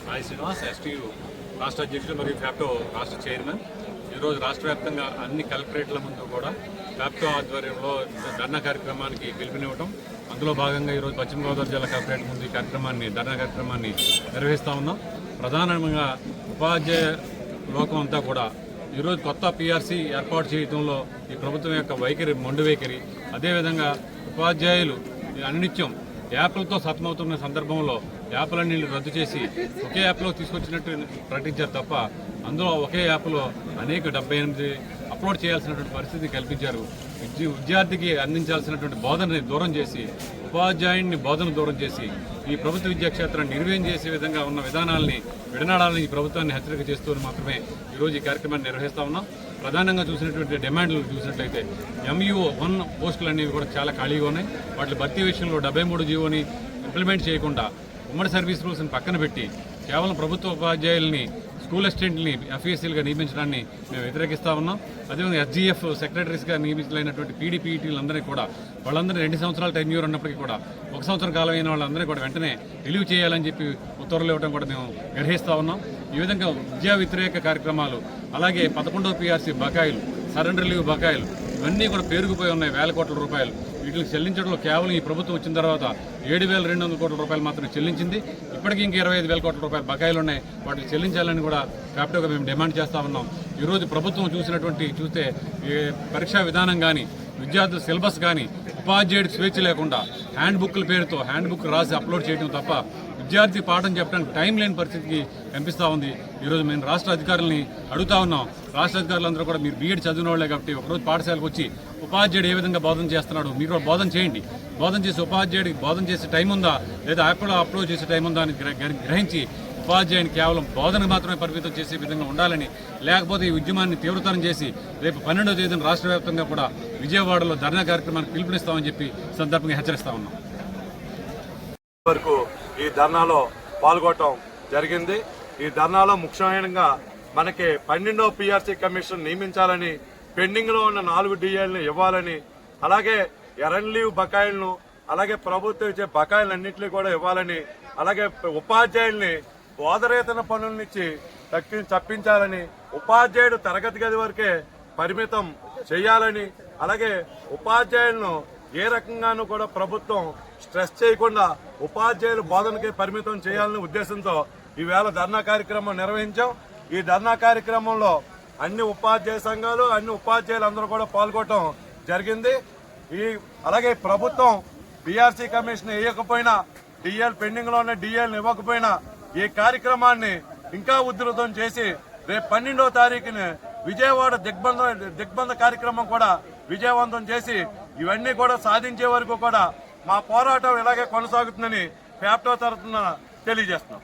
Sai Srinivas STU రాష్ట్ర అధ్యక్షుడు మరియు ఫ్యాప్టో రాష్ట్ర చైర్మన్. ఈరోజు రాష్ట్ర వ్యాప్తంగా అన్ని కలెక్టరేట్ల ముందు కూడా ఫ్యాప్టో ఆధ్వర్యంలో ధర్నా కార్యక్రమానికి పిలుపునివ్వడం, అందులో భాగంగా ఈరోజు పశ్చిమ గోదావరి జిల్లా కలెక్టరేట్ ముందు ఈ ధర్నా కార్యక్రమాన్ని నిర్వహిస్తూ ఉన్నాం. ప్రధానంగా ఉపాధ్యాయ లోకం అంతా కూడా ఈరోజు కొత్త పీఆర్సీ ఏర్పాటు చేయడంలో ఈ ప్రభుత్వం యొక్క వైఖరి మొండి వైఖరి, అదేవిధంగా ఉపాధ్యాయులు అనినిత్యం యాప్లతో సతమవుతున్న సందర్భంలో యాప్లన్నీ రద్దు చేసి ఒకే యాప్లో తీసుకొచ్చినట్టు ప్రకటించారు తప్ప అందులో ఒకే యాప్లో అనేక 78 అప్లోడ్ చేయాల్సినటువంటి పరిస్థితి కల్పించారు. విద్యార్థికి అందించాల్సినటువంటి బోధనని దూరం చేసి, ఉపాధ్యాయుడిని బోధన దూరం చేసి ఈ ప్రభుత్వ విద్యాక్షేత్రాన్ని నిర్వీర్యం చేసే విధంగా ఉన్న విధానాలని విడనాడాలని ఈ ప్రభుత్వాన్ని హెచ్చరిక చేస్తూ మాత్రమే ఈరోజు ఈ కార్యక్రమాన్ని నిర్వహిస్తూ ఉన్నాం. ప్రధానంగా చూసినటువంటి డిమాండ్లు చూసినట్లయితే MUO1 పోస్టులు అనేవి కూడా చాలా ఖాళీగా ఉన్నాయి. వాటి భర్తీ విషయంలో 73 జీవోని ఇంప్లిమెంట్ చేయకుండా ఉమ్మడి సర్వీస్ రూల్స్ని పక్కన పెట్టి కేవలం ప్రభుత్వ ఉపాధ్యాయుల్ని స్కూల్ అసిస్టెంట్ని FESCలుగా నియమించడాన్ని మేము వ్యతిరేకిస్తూ ఉన్నాం. అదేవిధంగా SGF సెక్రటరీస్గా నియమితులైనటువంటి PDPETలందరినీ కూడా వాళ్ళందరూ 2 సంవత్సరాల టెన్యూర్ ఉన్నప్పటికీ కూడా 1 సంవత్సరం కాలం అయిన వాళ్ళందరినీ కూడా వెంటనే రిలీవ్ చేయాలని చెప్పి ఉత్తర్వులు ఇవ్వడం కూడా మేము గ్రహిస్తూ ఉన్నాం. ఈ విధంగా విద్యా వ్యతిరేక కార్యక్రమాలు, అలాగే 11వ PRC బకాయిలు, సరెండర్ లీవ్ బకాయిలు ఇవన్నీ కూడా పేరుకుపోయి ఉన్నాయి. వేల కోట్ల రూపాయలు వీటిని చెల్లించడంలో కేవలం ఈ ప్రభుత్వం వచ్చిన తర్వాత 7,200 కోట్ల రూపాయలు మాత్రమే చెల్లించింది. ఇప్పటికీ ఇంకా 25,000 కోట్ల రూపాయలు బకాయిలు ఉన్నాయి. వాటిని చెల్లించాలని కూడా ఫ్యాప్టోగా మేము డిమాండ్ చేస్తూ ఉన్నాం. ఈరోజు ప్రభుత్వం చూస్తే పరీక్షా విధానం కానీ, విద్యార్థుల సిలబస్ కానీ, ఉపాధ్యాయుడికి స్వేచ్ఛ లేకుండా హ్యాండ్ బుక్ల పేరుతో హ్యాండ్ బుక్ రాసి అప్లోడ్ చేయడం తప్ప విద్యార్థి పాఠం చెప్పడానికి టైం లేని పరిస్థితికి కనిపిస్తూ ఉంది. ఈరోజు మేము రాష్ట్ర అధికారులని అడుగుతా ఉన్నాం. రాష్ట్ర అధికారులందరూ కూడా మీరు B.Ed చదివిన వాళ్ళే కాబట్టి ఒకరోజు పాఠశాలకు వచ్చి ఉపాధ్యాయుడు ఏ విధంగా బోధన చేస్తున్నాడు మీరు కూడా బోధన చేయండి. బోధన చేసి ఉపాధ్యాయుడికి బోధన చేసే టైం ఉందా లేదా యాప్లో అప్లోడ్ చేసే టైం ఉందా అని గ్రహించి ఉపాధ్యాయుని కేవలం బోధనకు మాత్రమే పరిమితం చేసే విధంగా ఉండాలని, లేకపోతే ఈ ఉద్యమాన్ని తీవ్రతరం చేసి రేపు 12వ తేదీన రాష్ట్ర వ్యాప్తంగా కూడా విజయవాడలో ధర్నా కార్యక్రమానికి పిలుపునిస్తామని చెప్పి సందర్భంగా హెచ్చరిస్తా ఉన్నాం. వరకు ఈ ధర్నాలో పాల్గొనడం జరిగింది. ఈ ధర్నాలో ముఖ్యంగా మనకి 12వ PRC కమిషన్ నియమించాలని, పెండింగ్ లో ఉన్న 4 DAలను ఇవ్వాలని, అలాగే ఎర్న్ లీవ్ బకాయిలను, అలాగే ప్రభుత్వం ఇచ్చే బకాయిలన్నింటినీ కూడా ఇవ్వాలని, అలాగే ఉపాధ్యాయుల్ని బోధరేతన పనులనిచ్చి తప్పించాలని, ఉపాధ్యాయుడు తరగతి గది వరకే పరిమితం చేయాలని, అలాగే ఉపాధ్యాయులను ఏ రకంగానూ కూడా ప్రభుత్వం స్ట్రెస్ చేయకుండా ఉపాధ్యాయులు బోధనకే పరిమితం చేయాలనే ఉద్దేశంతో ఈవేళ ధర్నా కార్యక్రమం నిర్వహించాం. ఈ ధర్నా కార్యక్రమంలో అన్ని ఉపాధ్యాయ సంఘాలు, అన్ని ఉపాధ్యాయులు అందరూ కూడా పాల్గొనడం జరిగింది. అలాగే ప్రభుత్వం PRC కమిషన్ వేయకపోయినా, పెండింగ్ లో ఉన్న DAలను ఇవ్వకపోయినా ఈ కార్యక్రమాన్ని ఇంకా ఉధృతం చేసి రేపు 12వ తారీఖున విజయవాడ దిగ్బంధ కార్యక్రమం కూడా విజయవంతం చేసి ఇవన్నీ కూడా సాధించే వరకు కూడా మా పోరాటం ఇలాగే కొనసాగుతుందని ఫ్యాప్టో తరఫున తెలియజేస్తున్నాం.